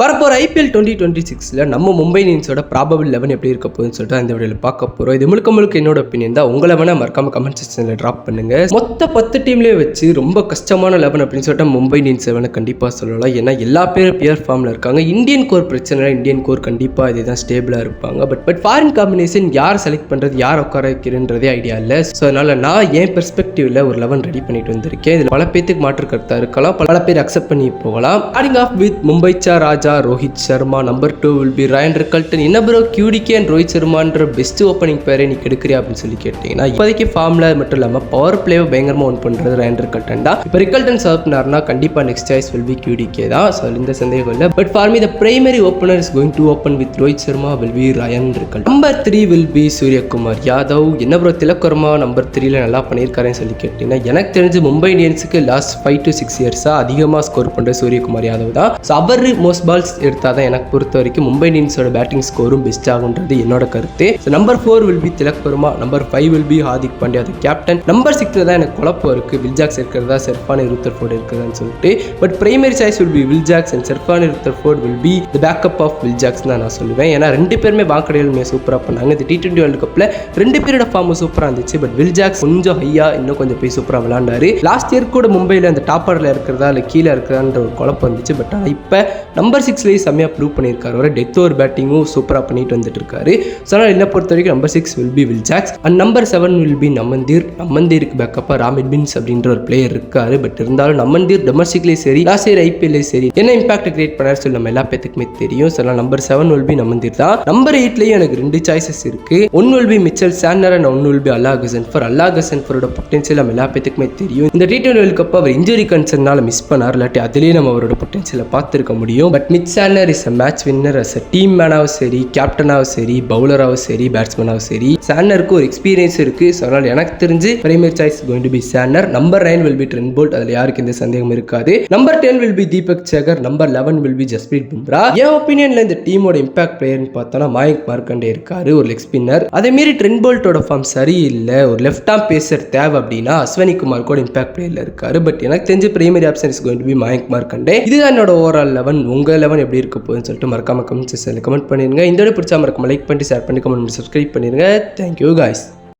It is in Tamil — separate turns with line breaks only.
வரப்போற IPL 2026ல நம்ம மும்பை இந்தியன்ஸோட ப்ராபபிள் 11 எப்படி இருக்க போகுதுன்னு சொல்லிட்டு இந்த வீடியோவில் பார்க்க போகிறோம். இது முழுக்க என்னோட ஒப்பீனியன் தான். உங்களை வேணா மறக்காம கமெண்ட் செக்ஷனில் ட்ராப் பண்ணுங்க. மொத்த 10 டீம்லேயே வச்சு ரொம்ப கஷ்டமான 11 அப்படின்னு சொல்லிட்டு மும்பை இந்தியன்ஸ் 11 கண்டிப்பாக சொல்லலாம். ஏன்னா எல்லா பேரும் பியர் ஃபார்மில் இருக்காங்க. இந்தியன் கோர் பிரச்சனை, இந்தியன் கோர் கண்டிப்பாக இதுதான் ஸ்டேபிளாக இருப்பாங்க. பட் ஃபாரின் காம்பினேஷன் யார் செலக்ட் பண்ணுறது, யார் உட்கார வைக்கிறன்றதே ஐடியா இல்லை. ஸோ அதனால நான் என் பெர்ஸ்பெக்டிவ்ல ஒரு 11 ரெடி பண்ணிட்டு வந்திருக்கேன். இதில் பல பேருக்கு மாற்று கருத்தாக இருக்கலாம், பல பேர் அக்செப்ட் பண்ணி போகலாம். Starting off with Mumbai Raja Rohit Sharma. Number 2 will be Ryan Rickelton. என்ன ப்ரோ QDK அண்ட் ரோஹித் சர்மான்ற பெஸ்ட் ஓப்பனிங் பேரை நீ எடுக்கிறியா அப்படின்னு சொல்லி கேட்டீங்கன்னா, இப்போதைக்கு ஃபார்ம்ல மட்டும் இல்லாமல் பவர் பிளேவை பயங்கரமாக ஒன் பண்ணுறது Ryan Rickelton தான். இப்போ Rickelton சர்வ் பண்ணார்னா கண்டிப்பாக next choice will be QDK தான். ஸோ இந்த சந்தேகம் இல்லை. But for me the primary opener is going to open with Rohit Sharma will be Ryan Rickelton. Number 3 will be Suryakumar Yadav. என்ன ப்ரோ திலக்கர்மா நம்பர் 3ல நல்லா பண்ணியிருக்காருன்னு சொல்லி கேட்டீங்கன்னா, எனக்கு தெரிஞ்சு மும்பை இந்தியன்ஸுக்கு லாஸ்ட் 5 to 6 இயர்ஸாக அதிகமாக ஸ்கோர் பண்ணுற சூரியகுமார் யாதவ் தான். ஸோ அவர் மோஸ்ட் பால்ஸ் எடுத்தால் தான் எனக்கு பொறுத்த வரைக்கும் மும்பை இந்தியன்ஸோட பேட்டிங் ஸ்கோரும் பெஸ்ட் ஆகுன்றது என்னோட கருத்து. Number 4 will be Tilak Varma. Number 5 will be Hardik Pandya the captain. Number 6 தான் எனக்கு குழப்பம் இருக்கு. வில்ஜாக்ஸ் இருக்கிறதா, செர்ஃபானி ருத்தர்ஃபோர்ட் இருக்கிறதான்னு சொல்லிட்டு. But primary choice will be Will Jacks and Sherfane Rutherford will be the backup of Will Jacks தான் நான் சொல்லுவேன். ஏன்னா ரெண்டு பேருமே வாக்கடையில் சூப்பராக பண்ணாங்க. இந்த T20 வேர்ல்டு கப்பில் ரெண்டு பேரோட ஃபார்ம் சூப்பராக இருந்துச்சு. பட் வில்ஜாக்ஸ் கொஞ்சம் ஹையா இன்னும் கொஞ்சம் போய் சூப்பராக விளையாண்டாரு. லாஸ்ட் இயர் கூட மும்பையில் அந்த டாப்பரில் இருக்கிறதா இல்லை கீழே இருக்கிறதான்ற ஒரு குழப்பம் இருந்துச்சு. பட் ஆனால் இப்போ நம்பர் 6லேயே செம்மையாக ப்ரூவ் பண்ணியிருக்காரு. ஒரு டெத் ஓவர் பேட்டிங்கும் சூப்பராக பண்ணிட்டு வந்துட்டு இருக்காரு. ஸோ அதனால் என்ன பொறுத்த வரைக்கும் number 6 will be Will Jacks and number 7 will be நம்மந்தீருக்கு பேக்கப்பாக ராமிட் பின்ஸ் அப்படின்ற ஒரு பிளேயர் இருக்காரு. பட் இருந்தாலும் நம்மந்தீர் டொமஸ்டிக்லேயும் சரி, லாஸ்ட் இயர் IPLலேயும் சரி என்ன இம்பாக்ட் கிரியேட் பண்ணாரு சொல்லி நம்ம எல்லா பேத்துக்குமே தெரியும். ஸோ அதனால் நம்பர் 7 will be நம்மந்தீர் தான். நம்பர் 8லேயும் எனக்கு 2 சாய்ஸஸ் இருக்கு. 1 will be Mitchell Santner and 1 will be அல்லாஹசன்ஃபரோட பொட்டன்ஷியல் நம்ம எல்லா பேத்துக்குமே தெரியும். இந்த T20 வேர்ல்டு கப் அவர் இன்ஜுரி கன்சர்னால மிஸ் பண்ணார். இல்லாட்டி அதிலேயே நம்ம அவரோட பொட்டன்ஷியலை பார்த்துருக்க முடியும். But Mitch Santner is a match winner. As a team மேனாகவும் சரி, கேப்டனாகவும் சரி, பவுலராகவும் சரி, பேட்ஸ்மேனாகவும் சரி, சாண்டருக்கு ஒரு எக்ஸ்பீரியன்ஸ் இருக்கு. ஸோ அதனால் எனக்கு தெரிஞ்சு primary choice going to be Santner. Number 9 will be Trent Boult. அதில் யாருக்கு எந்த சந்தேகம் இருக்காது. Number 10 will be Deepak Chahar. Number 11 will be Jasprit Bumrah. என் ஒப்பீனியன்ல இந்த டீமோட இம்பாக்ட் பிளேயர்னு பார்த்தோம்னா மாயங்க் மார்க்கண்டே இருக்காரு, ஒரு லெக் ஸ்பின்னர். அதே மாரி ட்ரெண்ட் போல்ட்டோட ஃபார்ம் சரியில்லை, ஒரு லெஃப்ட் ஆர்ம் பேசர் தேவை அப்படின்னா அஸ்வினி குமார் கூட இம்பாக்ட் பிளேயர்ல இருக்காரு. பட் எனக்கு தெரிஞ்சு primary option is going to be Mayank Markande. இதுதான் என்னோட ஓவரால் 11. உங்க 11 எப்படி இருக்க போகுதுன்னு சொல்லிட்டு மறக்காம கமெண்ட் செக்ஷன்ல கமெண்ட் பண்ணிருங்க. இந்த வீடியோ பிடிச்சா மறக்காம லைக் பண்ணி ஷேர் பண்ணி கமெண்ட் பண்ணி சப்ஸ்கிரைப் பண்ணிருங்க. Thank you guys.